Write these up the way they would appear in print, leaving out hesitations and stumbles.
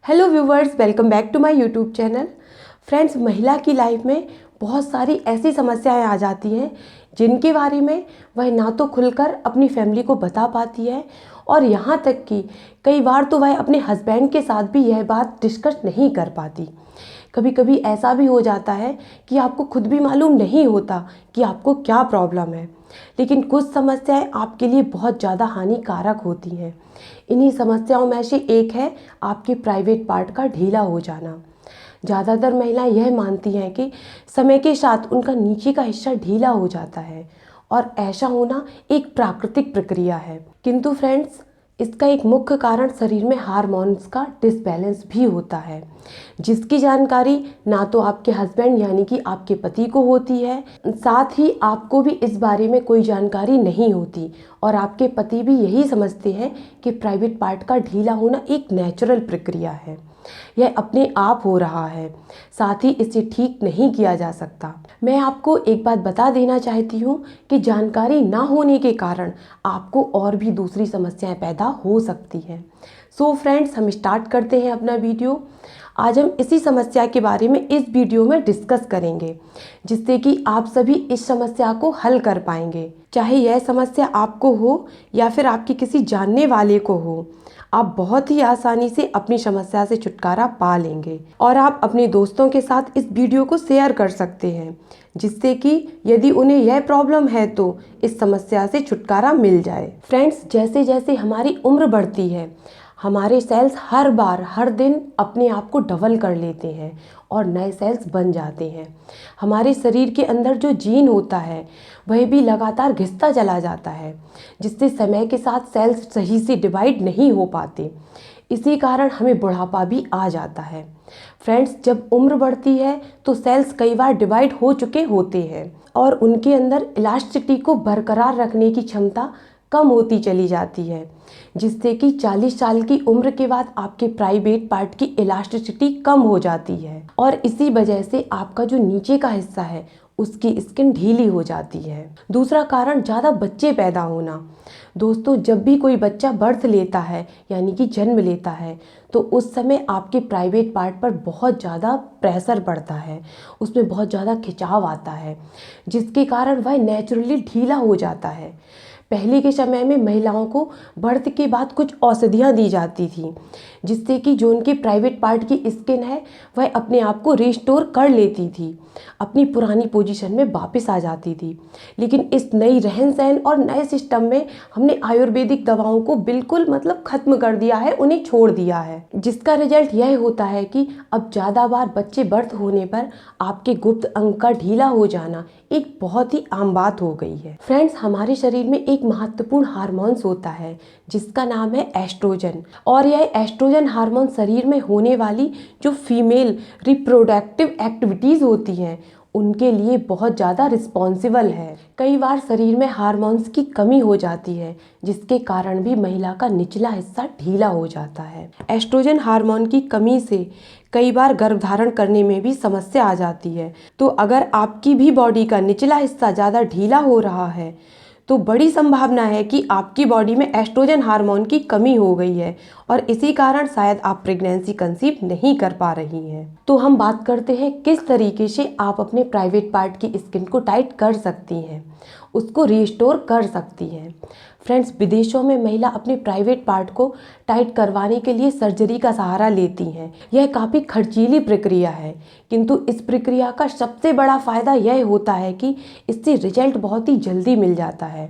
Hello viewers, welcome back to my YouTube channel. Friends, महिला की life में बहुत सारी ऐसी समस्याएं आ जाती हैं जिनके बारे में वह ना तो खुलकर अपनी फैमिली को बता पाती है और यहाँ तक कि कई बार तो वह अपने हस्बैंड के साथ भी यह बात डिस्कस नहीं कर पाती। कभी कभी ऐसा भी हो जाता है कि आपको खुद भी मालूम नहीं होता कि आपको क्या प्रॉब्लम है, लेकिन कुछ समस्याएं आपके लिए बहुत ज़्यादा हानिकारक होती हैं। इन्हीं समस्याओं में से एक है आपके प्राइवेट पार्ट का ढीला हो जाना। ज़्यादातर महिलाएं यह मानती हैं कि समय के साथ उनका नीचे का हिस्सा ढीला हो जाता है और ऐसा होना एक प्राकृतिक प्रक्रिया है, किंतु फ्रेंड्स, इसका एक मुख्य कारण शरीर में हार्मोन्स का डिसबैलेंस भी होता है, जिसकी जानकारी ना तो आपके हस्बैंड यानी कि आपके पति को होती है, साथ ही आपको भी इस बारे में कोई जानकारी नहीं होती और आपके पति भी यही समझते हैं कि प्राइवेट पार्ट का ढीला होना एक नेचुरल प्रक्रिया है, यह अपने आप हो रहा है, साथ ही इसे ठीक नहीं किया जा सकता। मैं आपको एक बात बता देना चाहती हूँ कि जानकारी ना होने के कारण आपको और भी दूसरी समस्याएं पैदा हो सकती हैं। सो फ्रेंड्स, हम स्टार्ट करते हैं अपना वीडियो। आज हम इसी समस्या के बारे में इस वीडियो में डिस्कस करेंगे, जिससे कि आप सभी इस समस्या को हल कर पाएंगे। चाहे यह समस्या आपको हो या फिर आपके किसी जानने वाले को हो, आप बहुत ही आसानी से अपनी समस्या से छुटकारा पा लेंगे और आप अपने दोस्तों के साथ इस वीडियो को शेयर कर सकते हैं, जिससे कि यदि उन्हें यह प्रॉब्लम है तो इस समस्या से छुटकारा मिल जाए। फ्रेंड्स, जैसे जैसे हमारी उम्र बढ़ती है, हमारे सेल्स हर बार हर दिन अपने आप को डबल कर लेते हैं और नए सेल्स बन जाते हैं। हमारे शरीर के अंदर जो जीन होता है वह भी लगातार घिसता चला जाता है, जिससे समय के साथ सेल्स सही से डिवाइड नहीं हो पाते। इसी कारण हमें बुढ़ापा भी आ जाता है। फ्रेंड्स, जब उम्र बढ़ती है तो सेल्स कई बार डिवाइड हो चुके होते हैं और उनके अंदर इलास्टिसिटी को बरकरार रखने की क्षमता कम होती चली जाती है, जिससे कि 40 साल की उम्र के बाद आपके प्राइवेट पार्ट की इलास्टिसिटी कम हो जाती है और इसी वजह से आपका जो नीचे का हिस्सा है उसकी स्किन ढीली हो जाती है। दूसरा कारण ज़्यादा बच्चे पैदा होना। दोस्तों, जब भी कोई बच्चा बर्थ लेता है यानी कि जन्म लेता है तो उस समय आपके प्राइवेट पार्ट पर बहुत ज़्यादा प्रेशर पड़ता है, उसमें बहुत ज़्यादा खिंचाव आता है, जिसके कारण वह नेचुरली ढीला हो जाता है। पहले के समय में महिलाओं को बर्थ के बाद कुछ औषधियाँ दी जाती थी, जिससे कि जो उनके प्राइवेट पार्ट की स्किन है वह अपने आप को रिस्टोर कर लेती थी, अपनी पुरानी पोजीशन में वापस आ जाती थी। लेकिन इस नई रहन सहन और नए सिस्टम में हमने आयुर्वेदिक दवाओं को बिल्कुल ख़त्म कर दिया है, उन्हें छोड़ दिया है, जिसका रिजल्ट यह होता है कि अब ज़्यादा बार बच्चे बर्थ होने पर आपके गुप्त अंग का ढीला हो जाना एक बहुत ही आम बात हो गई है। फ्रेंड्स, हमारे शरीर में एक महत्वपूर्ण हार्मोन्स होता है जिसका नाम है एस्ट्रोजन, और यह एस्ट्रोजन हार्मोन शरीर में होने वाली जो फीमेल रिप्रोडक्टिव एक्टिविटीज़ होती हैं उनके लिए बहुत ज़्यादा रिस्पॉन्सिबल है। कई बार शरीर में हार्मोन्स की कमी हो जाती है, जिसके कारण भी महिला का निचला हिस्सा ढीला हो जाता है। एस्ट्रोजन हार्मोन की कमी से कई बार गर्भधारण करने में भी समस्या आ जाती है। तो अगर आपकी भी बॉडी का निचला हिस्सा ज़्यादा ढीला हो रहा है तो बड़ी संभावना है कि आपकी बॉडी में एस्ट्रोजन हार्मोन की कमी हो गई है और इसी कारण शायद आप प्रेगनेंसी कंसीव नहीं कर पा रही हैं। तो हम बात करते हैं किस तरीके से आप अपने प्राइवेट पार्ट की स्किन को टाइट कर सकती हैं, उसको रिस्टोर कर सकती हैं। फ्रेंड्स, विदेशों में महिला अपने प्राइवेट पार्ट को टाइट करवाने के लिए सर्जरी का सहारा लेती हैं। यह काफ़ी खर्चीली प्रक्रिया है, किंतु इस प्रक्रिया का सबसे बड़ा फ़ायदा यह होता है कि इससे रिजल्ट बहुत ही जल्दी मिल जाता है।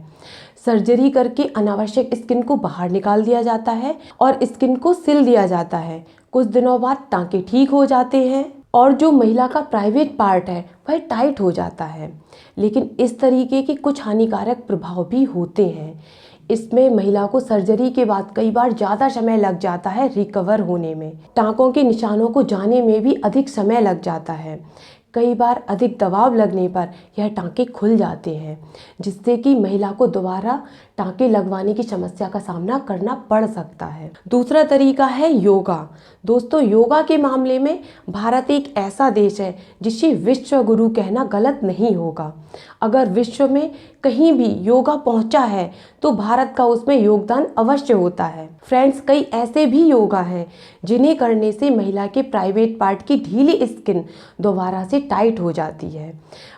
सर्जरी करके अनावश्यक स्किन को बाहर निकाल दिया जाता है और स्किन को सिल दिया जाता है। कुछ दिनों बाद टाँके ठीक हो जाते हैं और जो महिला का प्राइवेट पार्ट है वह टाइट हो जाता है। लेकिन इस तरीके के कुछ हानिकारक प्रभाव भी होते हैं। इसमें महिला को सर्जरी के बाद कई बार ज़्यादा समय लग जाता है रिकवर होने में। टाँकों के निशानों को जाने में भी अधिक समय लग जाता है। कई बार अधिक दबाव लगने पर यह टाँके खुल जाते हैं, जिससे कि महिला को दोबारा टाँके लगवाने की समस्या का सामना करना पड़ सकता है। दूसरा तरीका है योगा। दोस्तों, योगा के मामले में भारत एक ऐसा देश है जिसे विश्व गुरु कहना गलत नहीं होगा। अगर विश्व में कहीं भी योगा पहुंचा है तो भारत का उसमें योगदान अवश्य होता है। फ्रेंड्स, कई ऐसे भी योगा हैं जिन्हें करने से महिला के प्राइवेट पार्ट की ढीली स्किन दोबारा से टाइट हो जाती है,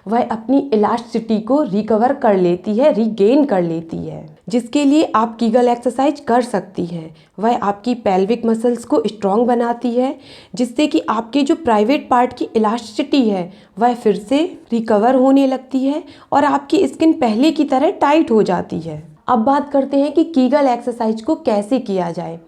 वह अपनी इलास्टिसिटी को रिकवर कर लेती है, रीगेन कर लेती है, जिसके लिए आप कीगल एक्सरसाइज कर सकती हैं। वह आपकी पेल्विक मसल्स को स्ट्रॉन्ग बनाती है, जिससे कि आपके जो प्राइवेट पार्ट की इलास्टिसिटी है वह फिर से रिकवर होने लगती है और आपकी स्किन पहले की तरह टाइट हो जाती है। अब बात करते हैं कि कीगल एक्सरसाइज को कैसे किया जाए।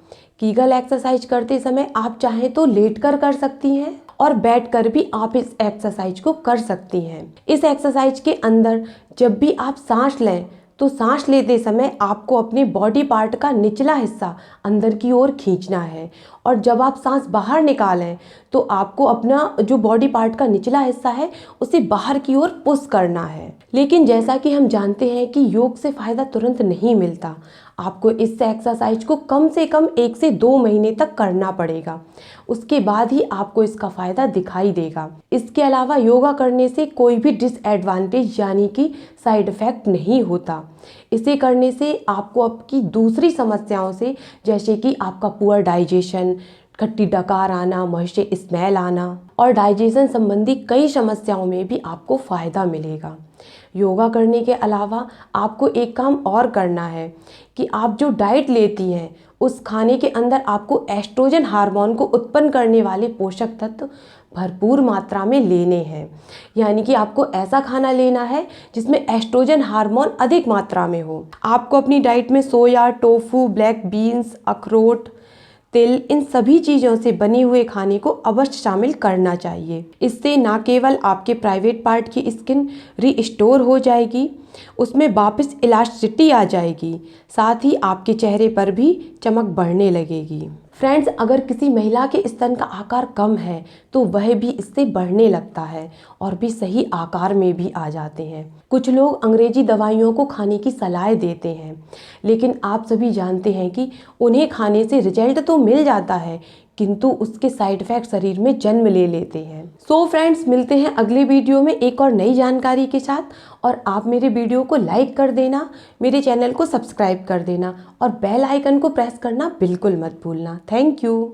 कीगल एक्सरसाइज करते समय आप चाहें तो लेटकर कर सकती हैं और बैठकर भी आप इस एक्सरसाइज को कर सकती हैं। इस एक्सरसाइज के अंदर जब भी आप सांस लें तो सांस लेते समय आपको अपने बॉडी पार्ट का निचला हिस्सा अंदर की ओर खींचना है और जब आप सांस बाहर निकालें तो आपको अपना जो बॉडी पार्ट का निचला हिस्सा है उसे बाहर की ओर पुश करना है। लेकिन जैसा कि हम जानते हैं कि योग से फ़ायदा तुरंत नहीं मिलता, आपको इस एक्सरसाइज को कम से कम 1 से 2 महीने तक करना पड़ेगा, उसके बाद ही आपको इसका फ़ायदा दिखाई देगा। इसके अलावा योगा करने से कोई भी डिसएडवांटेज यानी कि साइड इफ़ेक्ट नहीं होता। इसे करने से आपको आपकी दूसरी समस्याओं से, जैसे कि आपका पुअर डाइजेशन, खट्टी डकार आना, मुंह से स्मेल आना और डाइजेशन संबंधी कई समस्याओं में भी आपको फ़ायदा मिलेगा। योगा करने के अलावा आपको एक काम और करना है कि आप जो डाइट लेती हैं उस खाने के अंदर आपको एस्ट्रोजन हार्मोन को उत्पन्न करने वाले पोषक तत्व भरपूर मात्रा में लेने हैं। यानी कि आपको ऐसा खाना लेना है जिसमें एस्ट्रोजन हार्मोन अधिक मात्रा में हो। आपको अपनी डाइट में सोया, टोफू, ब्लैक बीन्स, अखरोट, तिल, इन सभी चीज़ों से बने हुए खाने को अवश्य शामिल करना चाहिए। इससे न केवल आपके प्राइवेट पार्ट की स्किन रीस्टोर हो जाएगी, उसमें वापस इलास्टिसिटी आ जाएगी, साथ ही आपके चेहरे पर भी चमक बढ़ने लगेगी। फ्रेंड्स, अगर किसी महिला के स्तन का आकार कम है तो वह भी इससे बढ़ने लगता है और भी सही आकार में भी आ जाते हैं। कुछ लोग अंग्रेजी दवाइयों को खाने की सलाह देते हैं, लेकिन आप सभी जानते हैं कि उन्हें खाने से रिजल्ट तो मिल जाता है किंतु उसके साइड इफ़ेक्ट शरीर में जन्म ले लेते हैं। सो फ्रेंड्स, मिलते हैं अगले वीडियो में एक और नई जानकारी के साथ, और आप मेरे वीडियो को लाइक कर देना, मेरे चैनल को सब्सक्राइब कर देना और बेल आइकन को प्रेस करना बिल्कुल मत भूलना। Thank you.